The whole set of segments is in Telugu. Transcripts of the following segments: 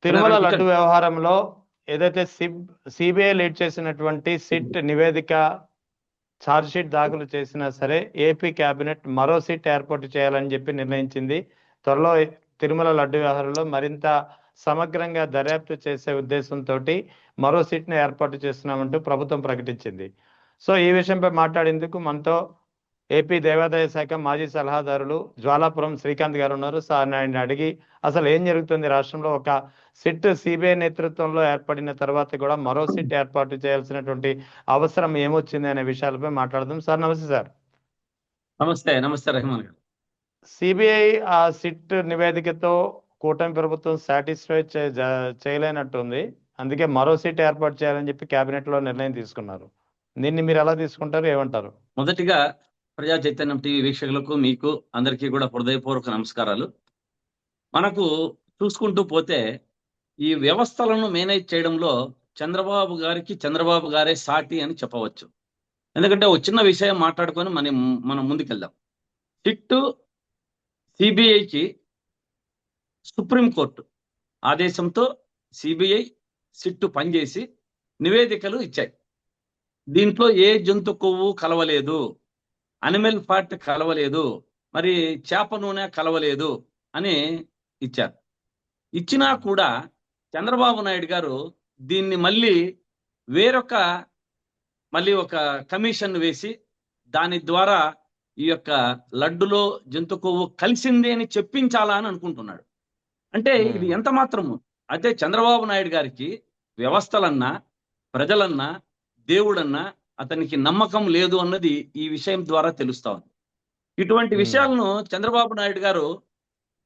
తిరుమల లడ్డు కూర్చోండి. వ్యవహారంలో ఏదైతే సిబిఐ లీడ్ చేసినటువంటి సిట్ నివేదిక ఛార్జ్షీట్ దాఖలు చేసినా సరే ఏపీ కేబినెట్ మరో సిట్ ఏర్పాటు చేయాలని చెప్పి నిర్ణయించింది. త్వరలో తిరుమల లడ్డు వ్యవహారంలో మరింత సమగ్రంగా దర్యాప్తు చేసే ఉద్దేశంతో మరో సిట్ను ఏర్పాటు చేస్తున్నామంటూ ప్రభుత్వం ప్రకటించింది. సో ఈ విషయంపై మాట్లాడేందుకు మనతో ఏపీ దేవాదాయ శాఖ మాజీ సలహాదారులు జ్వాలాపురం శ్రీకాంత్ గారు ఉన్నారు. సో ఆయన అడిగి అసలు ఏం జరుగుతుంది రాష్ట్రంలో, ఒక సిట్ సిబిఐ నేతృత్వంలో ఏర్పడిన తర్వాత కూడా మరో సిట్ ఏర్పాటు చేయాల్సినటువంటి అవసరం ఏమొచ్చింది అనే విషయాలపై మాట్లాడదాం. సార్ నమస్తే. సార్ నమస్తే. నమస్తే రెహమాన్ గారు. సిబిఐ ఆ సిట్ నివేదికతో కూటమి ప్రభుత్వం సాటిస్ఫై చేయలేనట్టుంది. అందుకే మరో సిట్ ఏర్పాటు చేయాలని చెప్పి కేబినెట్ లో నిర్ణయం తీసుకున్నారు. దీన్ని మీరు ఎలా తీసుకుంటారు, ఏమంటారు? మొదటిగా ప్రజా చైతన్యం టీవీ వీక్షకులకు, మీకు అందరికీ కూడా హృదయపూర్వక నమస్కారాలు. మనకు చూసుకుంటూ పోతే ఈ వ్యవస్థలను మేనేజ్ చేయడంలో చంద్రబాబు గారే సాటి అని చెప్పవచ్చు. ఎందుకంటే ఒక చిన్న విషయం మాట్లాడుకొని మనం ముందుకెళ్దాం. సిట్ సిబిఐకి సుప్రీంకోర్టు ఆదేశంతో సిబిఐ సిట్ పనిచేసి నివేదికలు ఇచ్చాయి. దీంట్లో ఏ జంతు కొవ్వు కలవలేదు, అనిమల్ ఫ్యాట్ కలవలేదు, మరి చేప నూనె కలవలేదు అని ఇచ్చారు. ఇచ్చినా కూడా చంద్రబాబు నాయుడు గారు దీన్ని మళ్ళీ ఒక కమిషన్ వేసి దాని ద్వారా ఈ యొక్క లడ్డులో జంతు కొవ్వు కలిసింది అని చెప్పించాలా అని అనుకుంటున్నాడు. అంటే ఇది ఎంత మాత్రము అయితే చంద్రబాబు నాయుడు గారికి వ్యవస్థలన్నా, ప్రజలన్నా, దేవుడన్నా అతనికి నమ్మకం లేదు అన్నది ఈ విషయం ద్వారా తెలుస్తా ఉంది. ఇటువంటి విషయాలను చంద్రబాబు నాయుడు గారు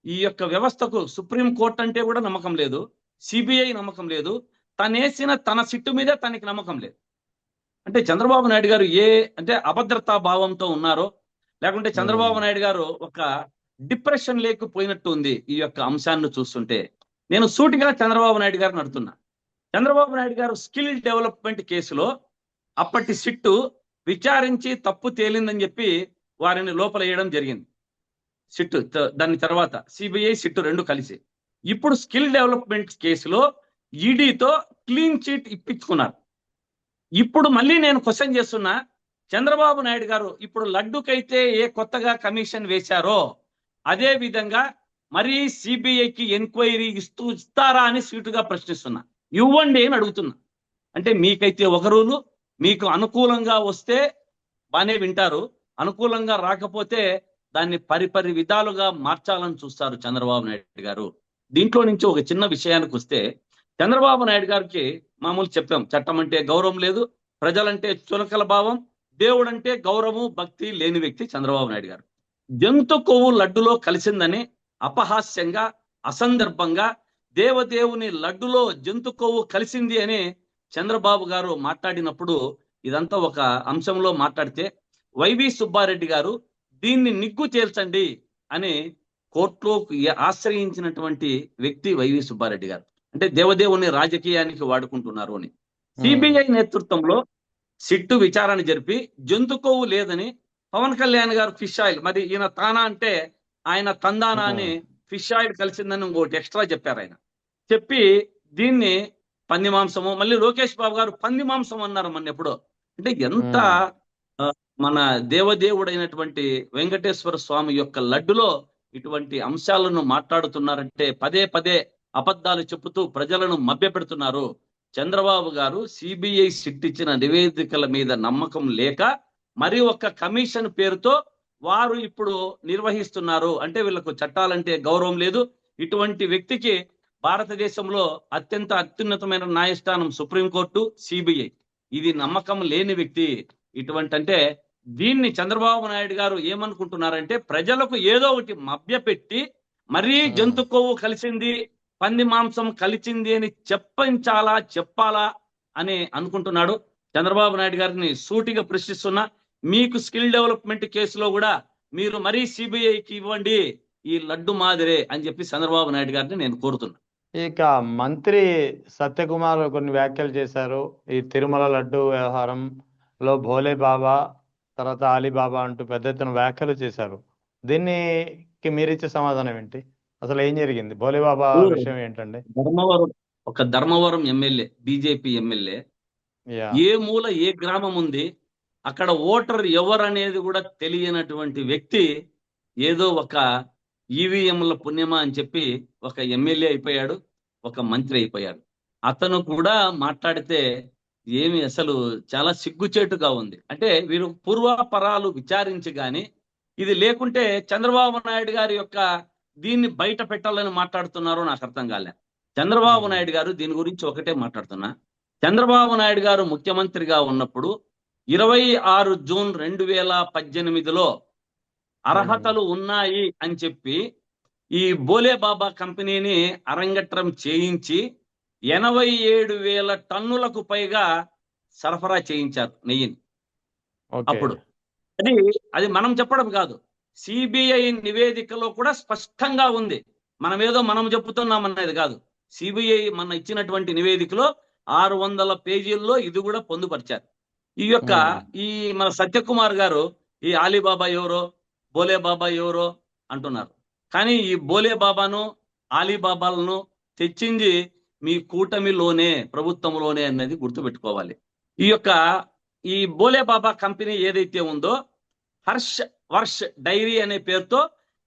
ఈ యొక్క వ్యవస్థకు సుప్రీం కోర్టు అంటే కూడా నమ్మకం లేదు, సిబిఐ నమ్మకం లేదు, తనేసిన తన సిట్టు మీదే తనకి నమ్మకం లేదు. అంటే చంద్రబాబు నాయుడు గారు అంటే అభద్రతా భావంతో ఉన్నారో, లేకుంటే చంద్రబాబు నాయుడు గారు ఒక డిప్రెషన్ లేకపోయినట్టు ఉంది. ఈ యొక్క అంశాన్ని చూస్తుంటే నేను సూటిగా చంద్రబాబు నాయుడు గారిని అడుగుతున్నా. చంద్రబాబు నాయుడు గారు స్కిల్ డెవలప్మెంట్ కేసులో అప్పటి సిట్టు విచారించి తప్పు తేలిందని చెప్పి వారిని లోపల వేయడం జరిగింది. సిట్టు దాని తర్వాత సిబిఐ సిట్టు రెండు కలిసి ఇప్పుడు స్కిల్ డెవలప్మెంట్ కేసులో ఈడీతో క్లీన్ చీట్ ఇప్పించుకున్నారు. ఇప్పుడు మళ్ళీ నేను క్వశ్చన్ చేస్తున్నా, చంద్రబాబు నాయుడు గారు ఇప్పుడు లడ్డుకైతే ఏ కొత్తగా కమిషన్ వేశారో అదే విధంగా మరి సిబిఐకి ఎంక్వైరీ ఇస్తారా అని సీటుగా ప్రశ్నిస్తున్నా. ఇవ్వండి అని అడుగుతున్నా. అంటే మీకైతే ఒక రూలు, మీకు అనుకూలంగా వస్తే బానే వింటారు, అనుకూలంగా రాకపోతే దాన్ని పరిపరి విధాలుగా మార్చాలని చూస్తారు చంద్రబాబు నాయుడు గారు. దీంట్లో నుంచి ఒక చిన్న విషయానికి వస్తే, చంద్రబాబు నాయుడు గారికి మామూలు చెప్పాం, చట్టం అంటే గౌరవం లేదు, ప్రజలంటే చులకల భావం, దేవుడంటే గౌరవం భక్తి లేని వ్యక్తి చంద్రబాబు నాయుడు గారు. జంతు కొవ్వు లడ్డులో కలిసిందని అపహాస్యంగా, అసందర్భంగా దేవదేవుని లడ్డులో జంతు కొవ్వు కలిసింది అని చంద్రబాబు గారు మాట్లాడినప్పుడు, ఇదంతా ఒక అంశంలో మాట్లాడితే వైవి సుబ్బారెడ్డి గారు దీన్ని నిగ్గు తేల్చండి అని కోర్టులో ఆశ్రయించినటువంటి వ్యక్తి వైవి సుబ్బారెడ్డి గారు. అంటే దేవదేవుని రాజకీయానికి వాడుకుంటున్నారు అని. సిబిఐ నేతృత్వంలో సిట్టు విచారణ జరిపి జంతు కొవ్వు లేదని పవన్ కళ్యాణ్ గారు ఫిష్ ఆయిల్, మరి ఈయన తానా అంటే ఆయన తందానా అని ఫిష్ ఆయిల్ కలిసిందని ఇంకోటి ఎక్స్ట్రా చెప్పారు. ఆయన చెప్పి దీన్ని పంది మాంసము, మళ్ళీ లోకేష్ బాబు గారు పంది మాంసం అన్నారు మన ఎప్పుడో. అంటే ఎంత మన దేవదేవుడైనటువంటి వెంకటేశ్వర స్వామి యొక్క లడ్డులో ఇటువంటి అంశాలను మాట్లాడుతున్నారంటే పదే పదే అబద్ధాలు చెబుతూ ప్రజలను మభ్యపెడుతున్నారు. చంద్రబాబు గారు సిబిఐ సిట్ ఇచ్చిన నివేదికల మీద నమ్మకం లేక మరి ఒక కమిషన్ పేరుతో వారు ఇప్పుడు నిర్వహిస్తున్నారు. అంటే వీళ్ళకు చట్టాలంటే గౌరవం లేదు. ఇటువంటి వ్యక్తికి భారతదేశంలో అత్యున్నతమైన న్యాయస్థానం సుప్రీంకోర్టు, సిబిఐ, ఇది నమ్మకం లేని వ్యక్తి. అంటే దీన్ని చంద్రబాబు నాయుడు గారు ఏమనుకుంటున్నారంటే, ప్రజలకు ఏదో ఒకటి మభ్యపెట్టి మరీ జంతు కొవ్వు కలిసింది, పంది మాంసం కలిసింది అని చెప్పాలా అని అనుకుంటున్నాడు. చంద్రబాబు నాయుడు గారిని సూటిగా ప్రశ్నిస్తున్నా, మీకు స్కిల్ డెవలప్మెంట్ కేసులో కూడా మీరు మరీ సిబిఐకి ఇవ్వండి ఈ లడ్డు మాదిరే అని చెప్పి చంద్రబాబు నాయుడు గారిని నేను కోరుతున్నా. ఇక మంత్రి సత్యకుమార్ కొన్ని వ్యాఖ్యలు చేశారు. ఈ తిరుమల లడ్డు వ్యవహారంలో భోలే బాబా తర్వాత అలీబాబా అంటూ పెద్ద ఎత్తున వ్యాఖ్యలు చేశారు. దీనికి మీరిచ్చే సమాధానం ఏంటి? అసలు ఏం జరిగింది? భోలేబాబా ఓ, విషయం ఏంటండి? Dharmavaram MLA, BJP MLA, yeah. ఏ మూల ఏ గ్రామం ఉంది, అక్కడ ఓటర్ ఎవరు అనేది కూడా తెలియనటువంటి వ్యక్తి ఏదో ఒక ఈవీఎంల పుణ్యమా అని చెప్పి ఒక ఎమ్మెల్యే అయిపోయాడు, ఒక మంత్రి అయిపోయాడు. అతను కూడా మాట్లాడితే ఏమి అసలు చాలా సిగ్గుచేటుగా ఉంది. అంటే వీరు పూర్వాపరాలు విచారించి గాని ఇది లేకుంటే చంద్రబాబు నాయుడు గారి యొక్క దీన్ని బయట పెట్టాలని మాట్లాడుతున్నారో నాకు అర్థం కాలే. చంద్రబాబు నాయుడు గారు దీని గురించి ఒకటే మాట్లాడుతున్నా. చంద్రబాబు నాయుడు గారు ముఖ్యమంత్రిగా ఉన్నప్పుడు 26 జూన్ 2018లో అర్హతలు ఉన్నాయి అని చెప్పి ఈ బోలే బాబా కంపెనీని అరంగట్రం చేయించి 87,000 టన్నులకు పైగా సరఫరా చేయించారు నెయ్యిని. ఓకే. అప్పుడు అది మనం చెప్పడం కాదు, సిబిఐ నివేదికలో కూడా స్పష్టంగా ఉంది. మనం చెప్తున్నామనేది కాదు. సిబిఐ మన ఇచ్చినటువంటి నివేదికలో 600 పేజీల్లో ఇది కూడా పొందుపరిచారు. ఈ యొక్క ఈ మన సత్యకుమార్ గారు ఈ ఆలీబాబా ఎవరో బోలే బాబా ఎవరో అంటున్నారు. కానీ ఈ బోలే బాబాను ఆలీబాబాలను తెచ్చింది మీ కూటమిలోనే, ప్రభుత్వంలోనే అనేది గుర్తుపెట్టుకోవాలి. ఈ బోలే బాబా కంపెనీ ఏదైతే ఉందో వర్ష్ డైరీ అనే పేరుతో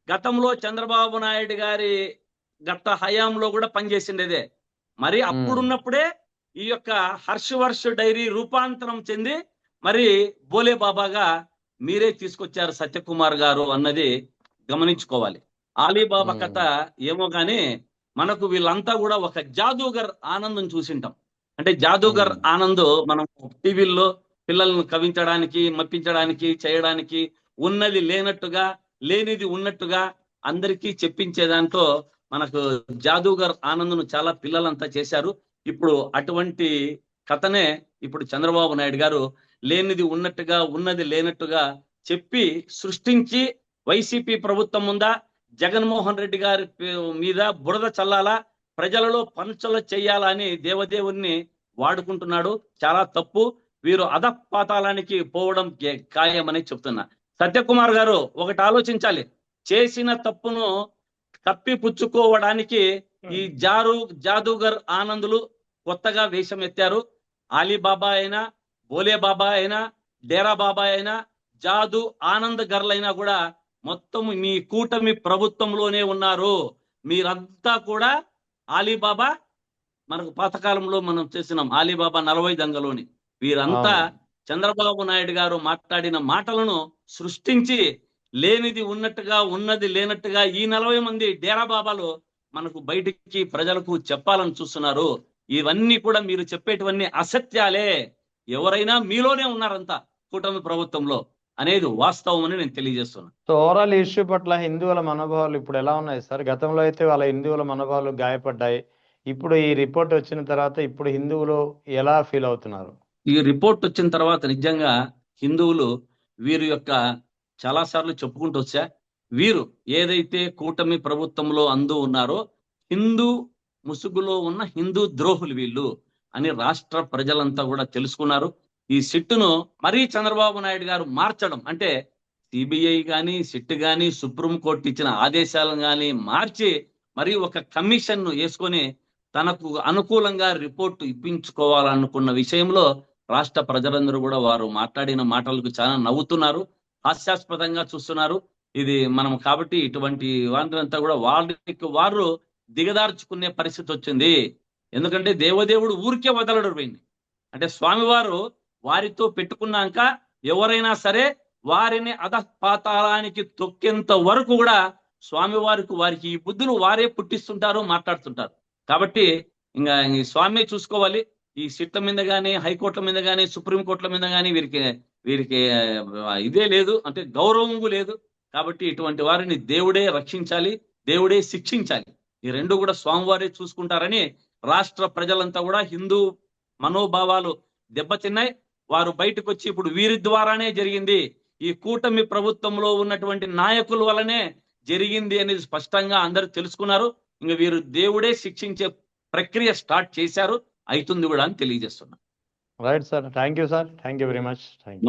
గతంలో చంద్రబాబు నాయుడు గారి గత హయాంలో కూడా పనిచేసిండేదే. మరి అప్పుడున్నప్పుడే ఈ యొక్క వర్ష్ డైరీ రూపాంతరం చెంది మరి బోలే బాబాగా మీరే తీసుకొచ్చారు సత్యకుమార్ గారు అన్నది గమనించుకోవాలి. ఆలీబాబా కథ ఏమో గాని మనకు వీళ్ళంతా కూడా ఒక జాదూగర్ ఆనందం చూసింటాం. అంటే జాదూగర్ ఆనంద్ మనం టీవీల్లో పిల్లలను కవించడానికి, మప్పించడానికి, చేయడానికి, ఉన్నది లేనట్టుగా లేనిది ఉన్నట్టుగా అందరికీ చెప్పించే దాంట్లో మనకు జాదూగర్ ఆనంద్ను చాలా పిల్లలంతా చేశారు. ఇప్పుడు అటువంటి కథనే ఇప్పుడు చంద్రబాబు నాయుడు గారు లేనిది ఉన్నట్టుగా ఉన్నది లేనట్టుగా చెప్పి సృష్టించి వైసీపీ ప్రభుత్వం ముందా జగన్మోహన్ రెడ్డి గారి మీద బురద చల్లాలా, ప్రజలలో పంచలు చెయ్యాలా అని దేవదేవుణ్ణి వాడుకుంటున్నాడు. చాలా తప్పు. వీరు అధపాతాళానికి పోవడం ఖాయమని చెప్తున్నా. సత్యకుమార్ గారు ఒకటి ఆలోచించాలి. చేసిన తప్పును కప్పిపుచ్చుకోవడానికి ఈ జాదూగర్ ఆనందులు కొత్తగా వేషం ఎత్తారు. ఆలీబాబా అయినా, బోలే బాబా అయినా, డేరా బాబా అయినా, జాదు ఆనంద్ గర్లైనా కూడా మొత్తం మీ కూటమి ప్రభుత్వంలోనే ఉన్నారు. మీరంతా కూడా ఆలీబాబా, మనకు పాతకాలంలో మనం చేసినాం ఆలీబాబా 40 దొంగలోని, వీరంతా చంద్రబాబు నాయుడు గారు మాట్లాడిన మాటలను సృష్టించి లేనిది ఉన్నట్టుగా ఉన్నది లేనట్టుగా ఈ 40 మంది డేరా బాబాలు మనకు బయటికి ప్రజలకు చెప్పాలని చూస్తున్నారు. ఇవన్నీ కూడా మీరు చెప్పేటివన్నీ అసత్యాలే. ఎవరైనా మీలోనే ఉన్నారంతా కూటమి ప్రభుత్వంలో అనేది వాస్తవం అని నేను తెలియజేస్తున్నాను. సో ఓవరాల్ ఇష్యూ పట్ల హిందువుల మనోభావాలు ఇప్పుడు ఎలా ఉన్నాయి సార్? గతంలో అయితే వాళ్ళ హిందువుల మనోభావాలు గాయపడ్డాయి. ఇప్పుడు ఈ రిపోర్ట్ వచ్చిన తర్వాత ఇప్పుడు హిందువులు ఎలా ఫీల్ అవుతున్నారు? ఈ రిపోర్ట్ వచ్చిన తర్వాత నిజంగా హిందువులు వీరి యొక్క చాలా సార్లు చెప్పుకుంటూ వచ్చా, వీరు ఏదైతే కూటమి ప్రభుత్వంలో అందు ఉన్నారో హిందూ ముసుగులో ఉన్న హిందూ ద్రోహులు వీళ్ళు అని రాష్ట్ర ప్రజలంతా కూడా తెలుసుకున్నారు. ఈ సిట్టును మరీ చంద్రబాబు నాయుడు గారు మార్చడం అంటే సిబిఐ గాని సిట్ గాని సుప్రీంకోర్టు ఇచ్చిన ఆదేశాలను గాని మార్చి మరి ఒక కమిషన్ ను వేసుకొని తనకు అనుకూలంగా రిపోర్టు ఇప్పించుకోవాలనుకున్న విషయంలో రాష్ట్ర ప్రజలందరూ కూడా వారు మాట్లాడిన మాటలకు చాలా నవ్వుతున్నారు, హాస్యాస్పదంగా చూస్తున్నారు. ఇది మనం కాబట్టి ఇటువంటి వారంతా కూడా వాళ్ళకి వారు దిగదార్చుకునే పరిస్థితి వచ్చింది. ఎందుకంటే దేవదేవుడు ఊరికే వదలడు పోయింది. అంటే స్వామివారు వారితో పెట్టుకున్నాక ఎవరైనా సరే వారిని అధపాతాళానికి తొక్కేంత వరకు కూడా వారికి ఈ బుద్ధులు వారే పుట్టిస్తుంటారు, మాట్లాడుతుంటారు. కాబట్టి ఇంకా ఈ స్వామి చూసుకోవాలి. ఈ సిట్ల మీద గానీ, హైకోర్టుల మీద గానీ, సుప్రీంకోర్టుల మీద గానీ వీరికి ఇదే లేదు, అంటే గౌరవం లేదు. కాబట్టి ఇటువంటి వారిని దేవుడే రక్షించాలి, దేవుడే శిక్షించాలి. ఈ రెండు కూడా స్వామివారే చూసుకుంటారని రాష్ట్ర ప్రజలంతా కూడా హిందూ మనోభావాలు దెబ్బతిన్నాయి. వారు బయటకు వచ్చి ఇప్పుడు వీరి ద్వారానే జరిగింది, ఈ కూటమి ప్రభుత్వంలో ఉన్నటువంటి నాయకుల వల్లనే జరిగింది అనేది స్పష్టంగా అందరూ తెలుసుకున్నారు. ఇంకా వీరు దేవుడే శిక్షించే ప్రక్రియ స్టార్ట్ చేశారు, అవుతుంది కూడా అని తెలియజేస్తున్నా. Right sir, thank you sir, thank you very much. Thank you.